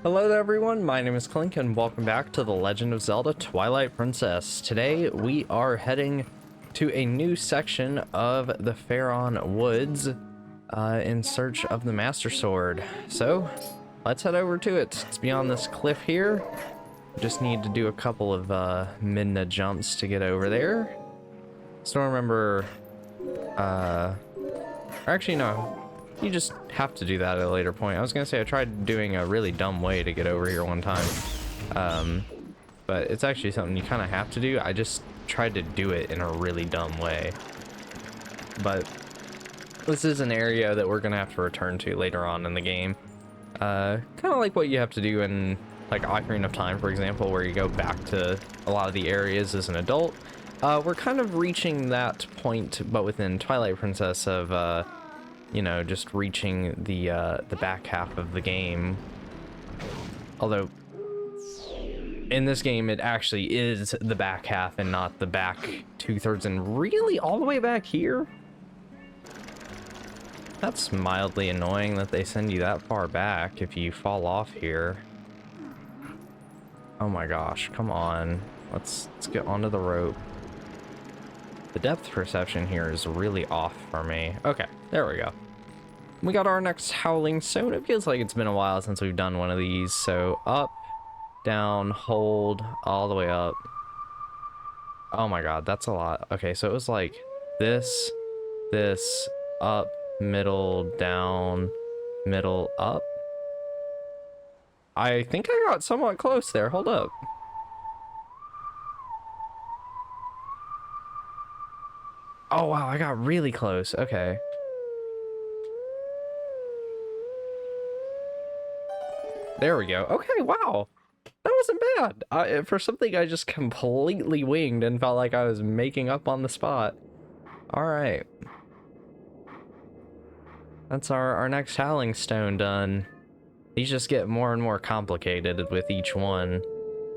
Hello there everyone, my name is Clink and welcome back to the Legend of Zelda Twilight Princess. Today we are heading to a new section of the Faron Woods in search of the Master Sword. So let's head over to it. It's beyond this cliff here. Just need to do a couple of Midna jumps to get over there. So remember, actually no. You just have to do that at a later point. I was gonna say I tried doing a really dumb way to get over here one time. But it's actually something you kind of have to do. I just tried to do it in a really dumb way. But this is an area that we're gonna have to return to later on in the game. Kind of like what you have to do in like Ocarina of Time, for example, where you go back to a lot of the areas as an adult. We're kind of reaching that point, but within Twilight Princess of you know, just reaching the back half of the game. Although in this game it actually is the back half and not the back 2/3 and really all the way back here. That's mildly annoying that they send you that far back if you fall off here. Oh my gosh, come on. Let's get onto the rope. The depth perception here is really off for me. Okay, there we go. We got our next Howling Stone. It feels like it's been a while since we've done one of these. So up, down, hold, all the way up. Oh my god, that's a lot. Okay, so it was like this, up, middle, down, middle, up. I think I got somewhat close there. Hold up. Oh wow, I got really close. Okay. There we go. Okay, wow. That wasn't bad. For something I just completely winged and felt like I was making up on the spot. Alright. That's our next Howling Stone done. These just get more and more complicated with each one.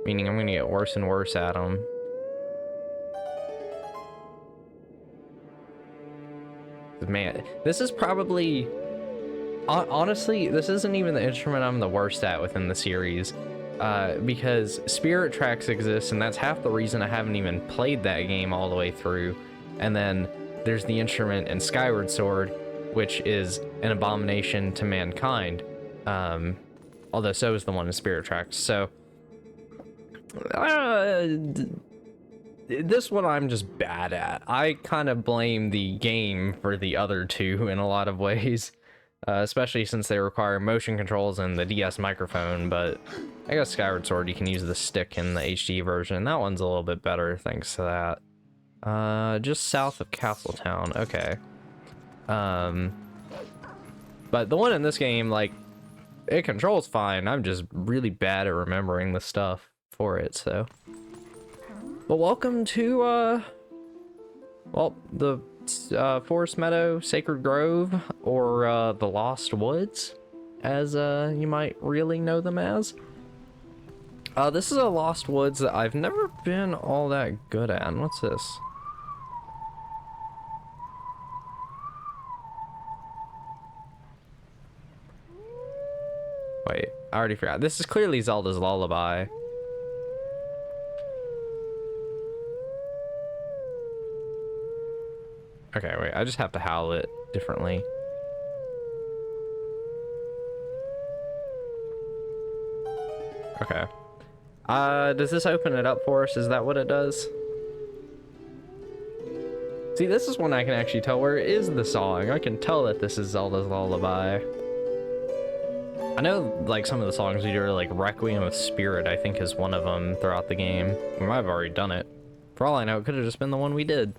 Meaning I'm gonna get worse and worse at them. Man, this is probably... honestly, this isn't even the instrument I'm the worst at within the series. Because Spirit Tracks exist, and that's half the reason I haven't even played that game all the way through. And then there's the instrument in Skyward Sword, which is an abomination to mankind. Although so is the one in Spirit Tracks. So... this one I'm just bad at. I kind of blame the game for the other two in a lot of ways. Especially since they require motion controls and the DS microphone, but I guess Skyward Sword you can use the stick in the HD version. That one's a little bit better thanks to that. Just south of Castletown, okay. But the one in this game, like, it controls fine. I'm just really bad at remembering the stuff for it, so. But welcome to, well, the Forest Meadow, Sacred Grove, or the Lost Woods, as you might really know them as. This is a Lost Woods that I've never been all that good at. What's this? Wait, I already forgot. This is clearly Zelda's Lullaby. Okay, wait, I just have to howl it differently. Okay. Does this open it up for us? Is that what it does? See, this is one I can actually tell where it is the song. I can tell that this is Zelda's Lullaby. I know, like, some of the songs we do are, like, Requiem of Spirit, I think, is one of them throughout the game. We might have already done it. For all I know, it could have just been the one we did.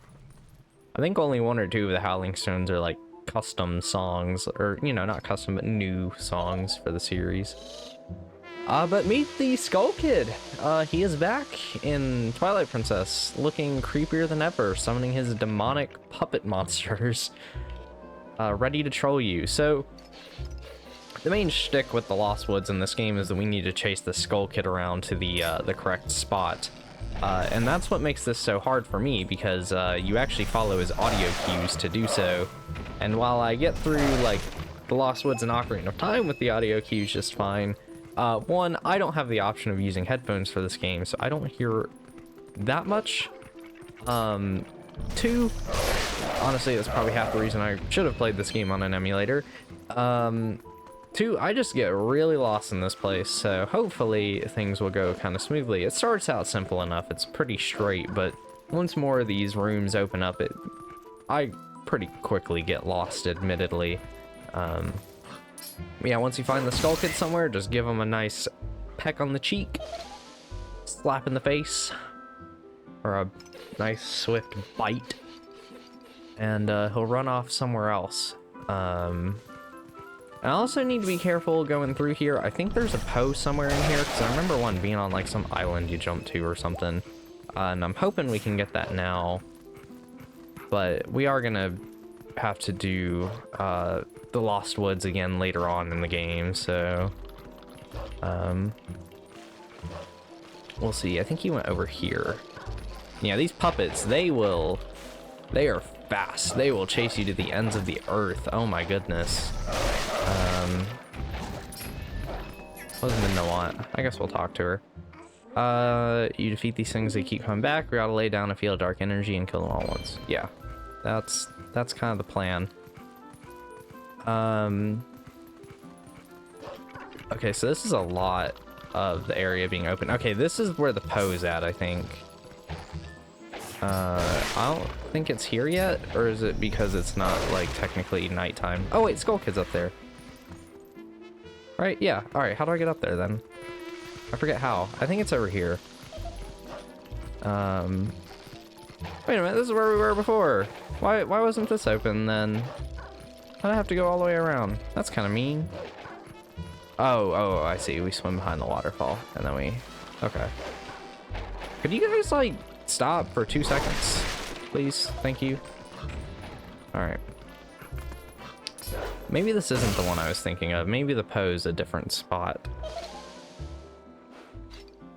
I think only one or two of the Howling Stones are like custom songs, or, you know, not custom, but new songs for the series. But meet the Skull Kid. He is back in Twilight Princess, looking creepier than ever, summoning his demonic puppet monsters, ready to troll you. So, the main shtick with the Lost Woods in this game is that we need to chase the Skull Kid around to the correct spot. And that's what makes this so hard for me, because you actually follow his audio cues to do so. And while I get through, like, the Lost Woods and Ocarina of Time with the audio cues just fine, One, I don't have the option of using headphones for this game, so I don't hear that much. Two, honestly, that's probably half the reason I should have played this game on an emulator. Two, I just get really lost in this place, so hopefully things will go kind of smoothly. It starts out simple enough, it's pretty straight, but once more of these rooms open up, I pretty quickly get lost, admittedly. Yeah, once you find the Skull Kid somewhere, just give him a nice peck on the cheek, slap in the face, or a nice swift bite, and he'll run off somewhere else. I also need to be careful going through here. I think there's a Poe somewhere in here, because I remember one being on like some island you jump to or something. And I'm hoping we can get that now. But we are gonna have to do the Lost Woods again later on in the game, so we'll see. I think he went over here. Yeah, these puppets, they are fast. They will chase you to the ends of the earth. Oh my goodness. What does Midna want? I guess we'll talk to her. You defeat these things, they keep coming back. We gotta lay down a field of dark energy and kill them all at once. Yeah, that's kind of the plan. Okay, so this is a lot of the area being open. Okay, this is where the Poe's at, I think. I don't think it's here yet, or is it because it's not like technically nighttime? Oh wait, Skull Kid's up there. Right, yeah, alright, how do I get up there then? I forget how. I think it's over here. Wait a minute, this is where we were before. Why wasn't this open then? I'd have to go all the way around. That's kind of mean. Oh, I see. We swim behind the waterfall, and then we... Okay. Could you guys, like, stop for 2 seconds? Please? Thank you. Alright. Maybe this isn't the one I was thinking of. Maybe the Poe's a different spot.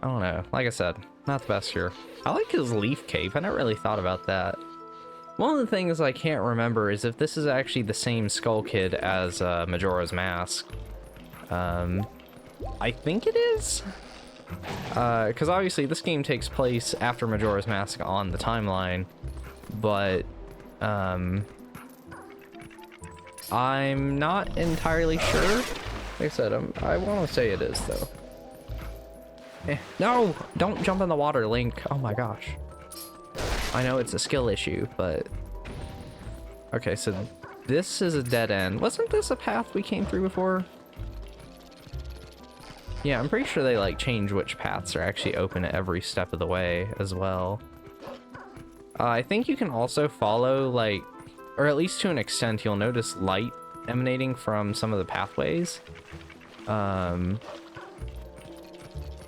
I don't know. Like I said, not the best here. I like his leaf cape. I never really thought about that. One of the things I can't remember is if this is actually the same Skull Kid as Majora's Mask. I think it is. Because obviously this game takes place after Majora's Mask on the timeline, but I'm not entirely sure. Like I said, I want to say it is though. No, don't jump in the water, Link. Oh my gosh. I know it's a skill issue, but... Okay, so this is a dead end. Wasn't this a path we came through before? Yeah, I'm pretty sure they like change which paths are actually open at every step of the way as well. I think you can also follow like, or at least to an extent, you'll notice light emanating from some of the pathways. And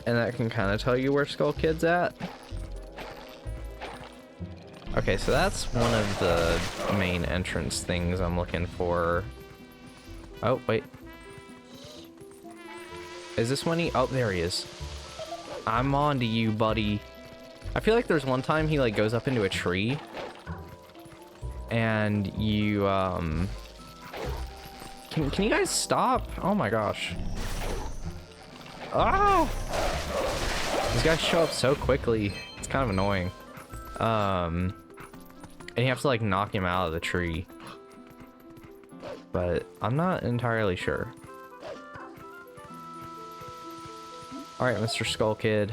that can kind of tell you where Skull Kid's at. Okay, so that's one of the main entrance things I'm looking for. Oh, wait. Is this when he... Oh, there he is. I'm on to you, buddy. I feel like there's one time he, like, goes up into a tree. And you, Can you guys stop? Oh my gosh. Ah! These guys show up so quickly. It's kind of annoying. And you have to, like, knock him out of the tree. But I'm not entirely sure. Alright, Mr. Skull Kid.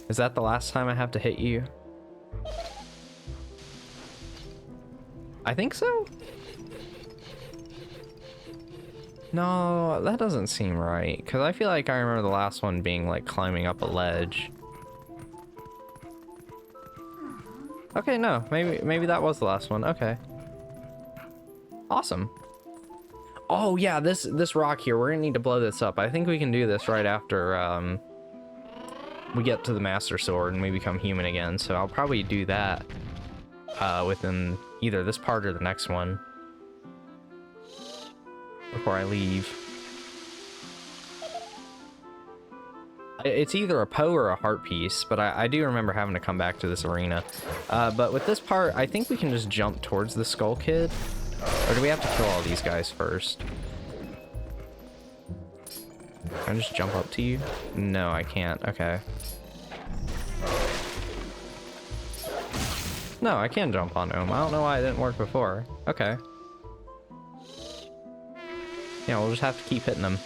Is that the last time I have to hit you? I think so? No, that doesn't seem right. Because I feel like I remember the last one being like climbing up a ledge. Okay, no, maybe that was the last one. Okay. Awesome. Oh yeah, this rock here, we're gonna need to blow this up. I think we can do this right after we get to the Master Sword and we become human again. So I'll probably do that within either this part or the next one before I leave. It's either a Poe or a heart piece, but I do remember having to come back to this arena. But with this part, I think we can just jump towards the Skull Kid. Or do we have to kill all these guys first? Can I just jump up to you? No, I can't. Okay. No, I can jump on him. I don't know why it didn't work before. Okay. Yeah, we'll just have to keep hitting him.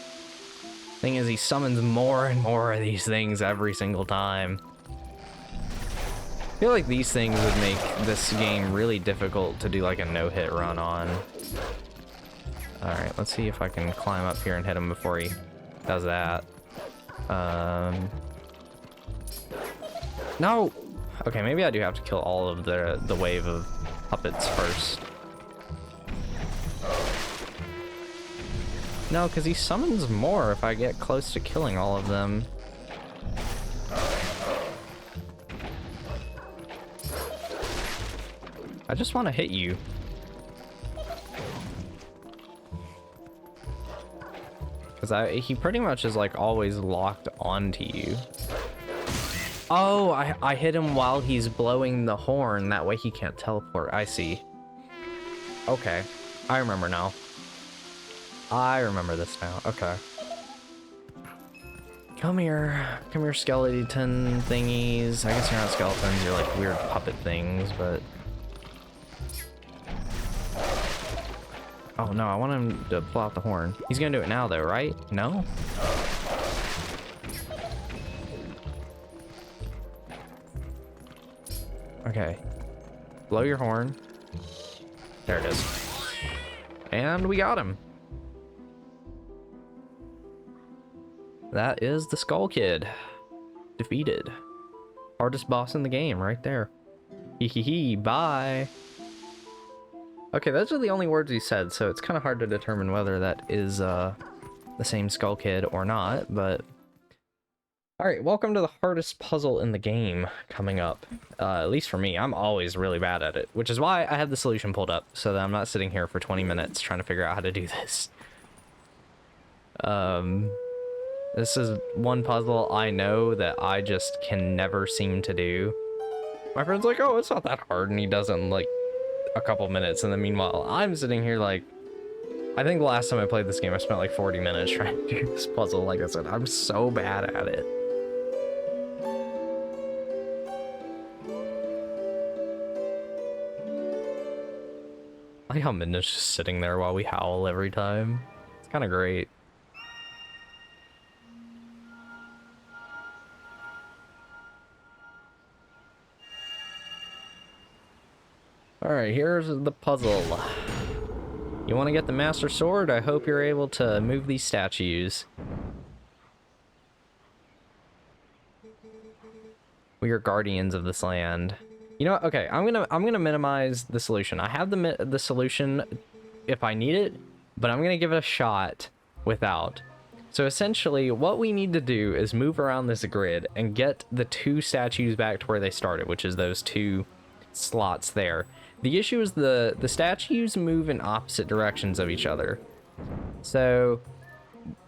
Thing is, he summons more and more of these things every single time. I feel like these things would make this game really difficult to do like a no-hit run on. Alright, let's see if I can climb up here and hit him before he does that. No! Okay, maybe I do have to kill all of the wave of puppets first. No, because he summons more if I get close to killing all of them. I just want to hit you. Because he pretty much is like always locked onto you. Oh, I hit him while he's blowing the horn. That way he can't teleport. I see. Okay. I remember now. I remember this now. Okay. Come here. Come here, skeleton thingies. I guess you're not skeletons. You're like weird puppet things, but... Oh no, I want him to pull out the horn. He's gonna do it now though, right? No? Okay. Blow your horn. There it is. And we got him. That is the Skull Kid. Defeated. Hardest boss in the game, right there. Hee hee hee, bye. Okay, those are the only words he said, so it's kind of hard to determine whether that is the same Skull Kid or not, but... Alright, welcome to the hardest puzzle in the game coming up. At least for me, I'm always really bad at it, which is why I have the solution pulled up, so that I'm not sitting here for 20 minutes trying to figure out how to do this. This is one puzzle I know that I just can never seem to do. My friend's like, oh, it's not that hard, and he does it in like a couple minutes, and then meanwhile, I'm sitting here like, I think the last time I played this game, I spent like 40 minutes trying to do this puzzle. Like I said, I'm so bad at it. I like how Midna's just sitting there while we howl every time. It's kind of great. Alright, here's the puzzle. You want to get the Master Sword? I hope you're able to move these statues. We are guardians of this land. You know what? Okay, I'm gonna minimize the solution. I have the solution if I need it, but I'm gonna give it a shot without. So essentially, what we need to do is move around this grid and get the two statues back to where they started, which is those two slots there. The issue is the statues move in opposite directions of each other. So,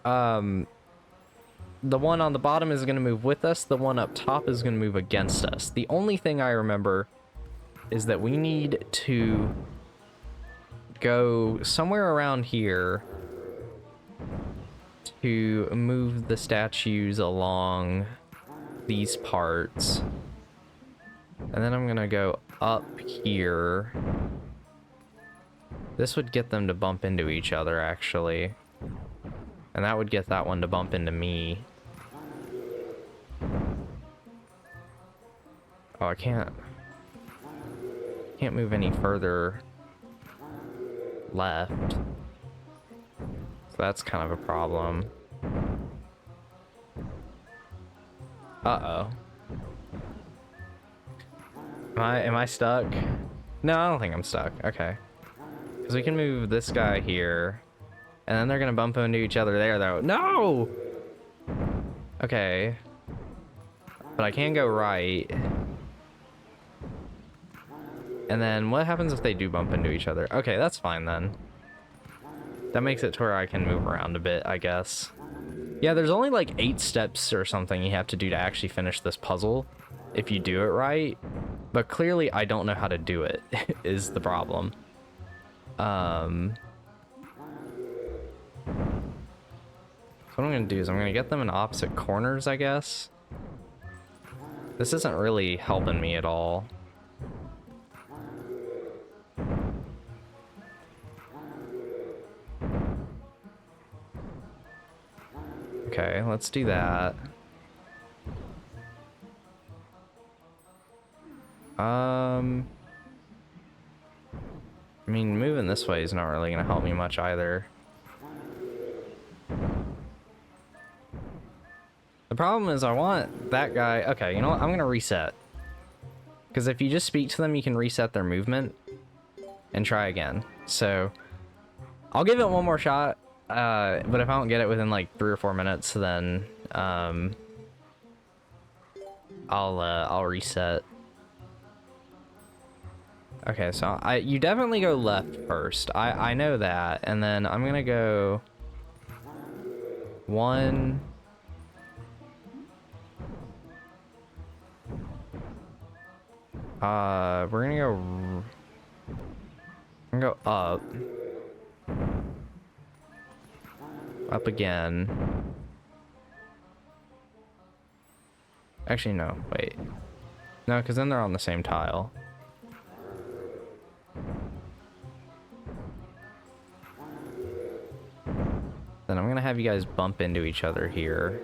the one on the bottom is going to move with us. The one up top is going to move against us. The only thing I remember is that we need to go somewhere around here to move the statues along these parts. And then I'm going to go up here. This would get them to bump into each other, actually. And that would get that one to bump into me. Oh, I can't move any further left. So that's kind of a problem. Uh-oh. Am I stuck? No, I don't think I'm stuck. Okay. Because we can move this guy here. And then they're going to bump into each other there, though. No! Okay. But I can go right. And then what happens if they do bump into each other? Okay, that's fine then. That makes it to where I can move around a bit, I guess. Yeah, there's only like 8 steps or something you have to do to actually finish this puzzle, if you do it right. But clearly I don't know how to do it, is the problem. So what I'm gonna do is I'm gonna get them in opposite corners, I guess. This isn't really helping me at all. Okay, let's do that. I mean, moving this way is not really gonna help me much either. The problem is I want that guy... Okay, you know what? I'm gonna reset. Because if you just speak to them, you can reset their movement and try again. So, I'll give it one more shot. But if I don't get it within like 3 or 4 minutes, then I'll reset. Okay, so you definitely go left first. I know that, and then I'm gonna go 1. We're gonna go up. Up again. Actually, no, wait. No, because then they're on the same tile. Then I'm gonna have you guys bump into each other here.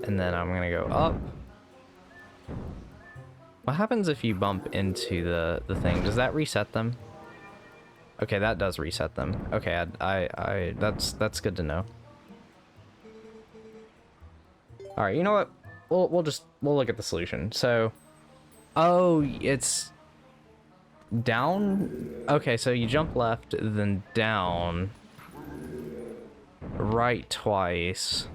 And then I'm gonna go up. What happens if you bump into the thing? Does that reset them? Okay, that does reset them. Okay, that's good to know. All right, you know what? We'll look at the solution. So, oh, it's down. Okay, so you jump left, then down, right twice.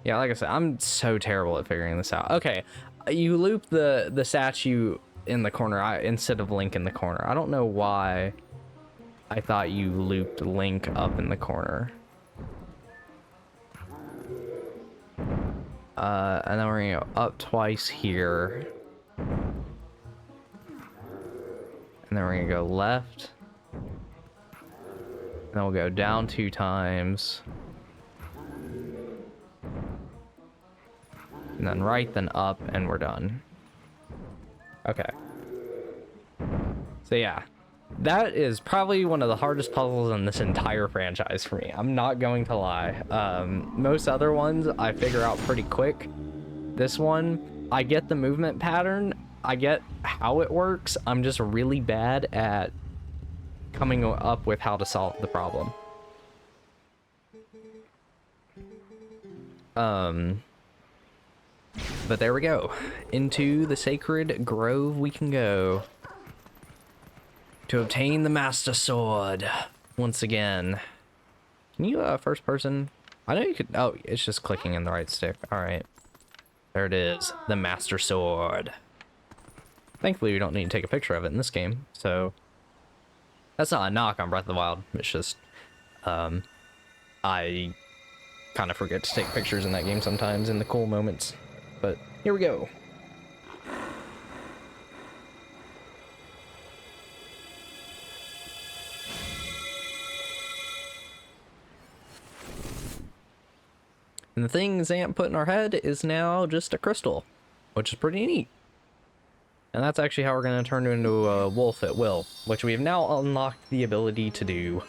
Yeah, like I said, I'm so terrible at figuring this out. Okay, you loop the statue in the corner instead of Link in the corner. I don't know why I thought you looped Link up in the corner. And then we're gonna go up twice here. And then we're gonna go left. And then we'll go down 2 times. And then right, then up, and we're done. Okay. So yeah, that is probably one of the hardest puzzles in this entire franchise for me. I'm not going to lie. Most other ones I figure out pretty quick. This one, I get the movement pattern. I get how it works. I'm just really bad at coming up with how to solve the problem. But there we go. Into the sacred grove we can go to obtain the Master Sword once again. Can you first person? I know you could. Oh, it's just clicking in the right stick. All right, there it is, the Master Sword. Thankfully, we don't need to take a picture of it in this game, so that's not a knock on Breath of the Wild. It's just I kind of forget to take pictures in that game sometimes in the cool moments. But here we go. And the thing Zant put in our head is now just a crystal, which is pretty neat. And that's actually how we're going to turn into a wolf at will, which we have now unlocked the ability to do.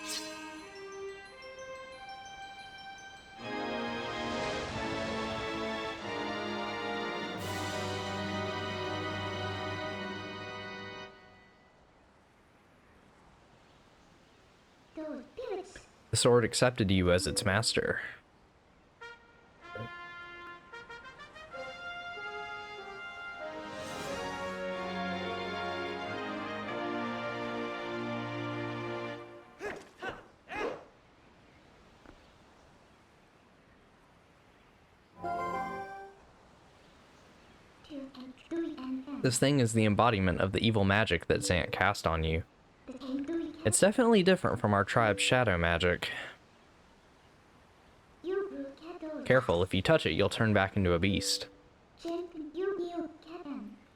The sword accepted you as its master. This thing is the embodiment of the evil magic that Zant cast on you. It's definitely different from our tribe's shadow magic. Careful, if you touch it, you'll turn back into a beast.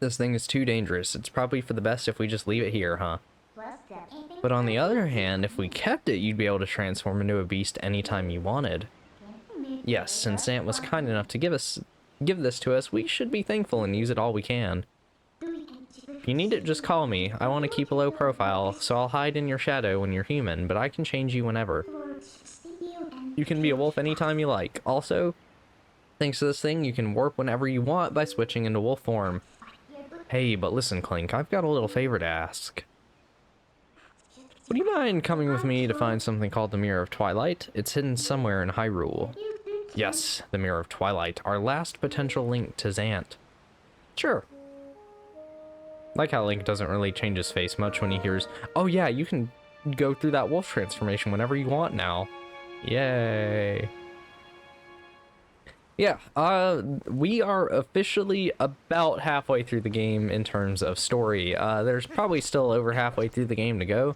This thing is too dangerous. It's probably for the best if we just leave it here, huh? But on the other hand, if we kept it, you'd be able to transform into a beast anytime you wanted. Yes, since Aunt was kind enough to give this to us, we should be thankful and use it all we can. If you need it, just call me. I want to keep a low profile, so I'll hide in your shadow when you're human, but I can change you whenever. You can be a wolf anytime you like. Also, thanks to this thing, you can warp whenever you want by switching into wolf form. Hey, but listen, Clink, I've got a little favor to ask. Would you mind coming with me to find something called the Mirror of Twilight? It's hidden somewhere in Hyrule. Yes, the Mirror of Twilight, our last potential link to Zant. Sure. Like how Link doesn't really change his face much when he hears, oh yeah, you can go through that wolf transformation whenever you want now. Yay. Yeah, we are officially about halfway through the game in terms of story. There's probably still over halfway through the game to go,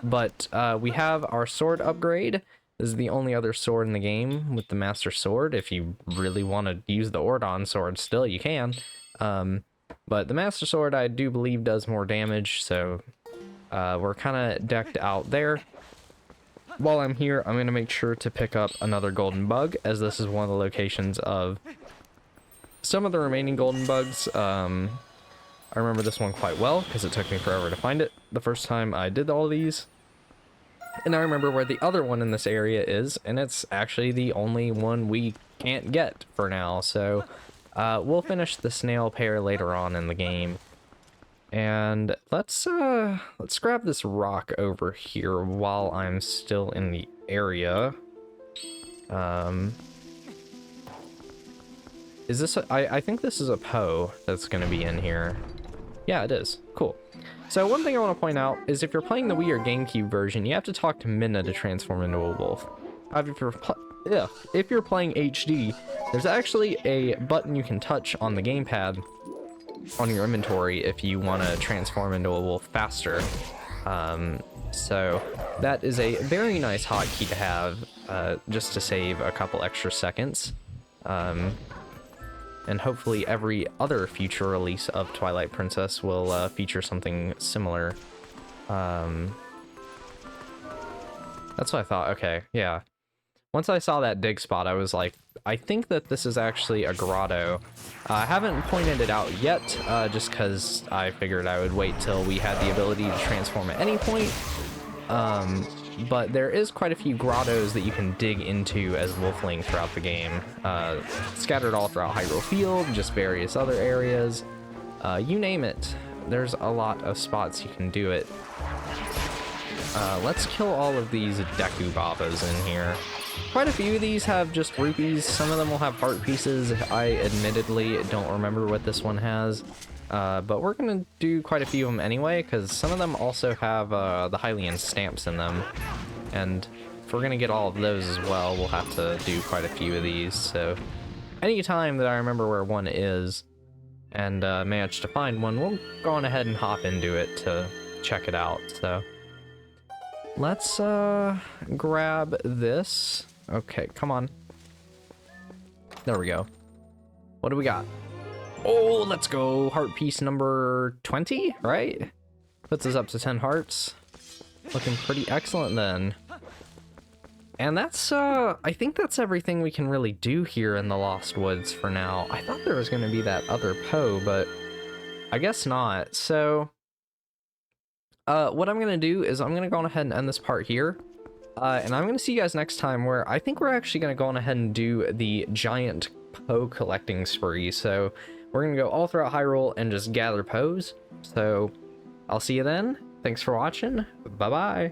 but we have our sword upgrade. This is the only other sword in the game with the Master Sword. If you really want to use the Ordon sword still, you can. But the Master Sword, I do believe, does more damage, so we're kind of decked out there. While I'm here, I'm going to make sure to pick up another golden bug, as this is one of the locations of some of the remaining golden bugs. I remember this one quite well, because it took me forever to find it the first time I did all these. And I remember where the other one in this area is, and it's actually the only one we can't get for now, so we'll finish the snail pair later on in the game. And let's grab this rock over here while I'm still in the area. Is this I think this is a Poe that's gonna be in here. Yeah, it is. Cool. So one thing I want to point out is if you're playing the Wii or GameCube version, you have to talk to Midna to transform into a wolf. If you're playing HD, there's actually a button you can touch on the gamepad on your inventory if you want to transform into a wolf faster. So that is a very nice hotkey to have, just to save a couple extra seconds. And hopefully every other future release of Twilight Princess will feature something similar. That's what I thought. Okay, yeah. Once I saw that dig spot, I was like, I think that this is actually a grotto. I haven't pointed it out yet, just because I figured I would wait till we had the ability to transform at any point. But there is quite a few grottos that you can dig into as Wolfling throughout the game. Scattered all throughout Hyrule Field, just various other areas. You name it. There's a lot of spots you can do it. Let's kill all of these Deku Babas in here. Quite a few of these have just rupees. Some of them will have heart pieces. I admittedly don't remember what this one has. But we're going to do quite a few of them anyway, because some of them also have the Hylian stamps in them. And if we're going to get all of those as well, we'll have to do quite a few of these. So anytime that I remember where one is and manage to find one, we'll go on ahead and hop into it to check it out. So let's grab this. Okay, come on. There we go. What do we got? Oh, let's go. Heart piece number 20, right? Puts us up to 10 hearts. Looking pretty excellent then. And that's, I think that's everything we can really do here in the Lost Woods for now. I thought there was going to be that other Poe, but I guess not. So, what I'm going to do is I'm going to go on ahead and end this part here. And I'm going to see you guys next time, where I think we're actually going to go on ahead and do the giant Poe collecting spree. So we're going to go all throughout Hyrule and just gather Poes. So I'll see you then. Thanks for watching. Bye-bye.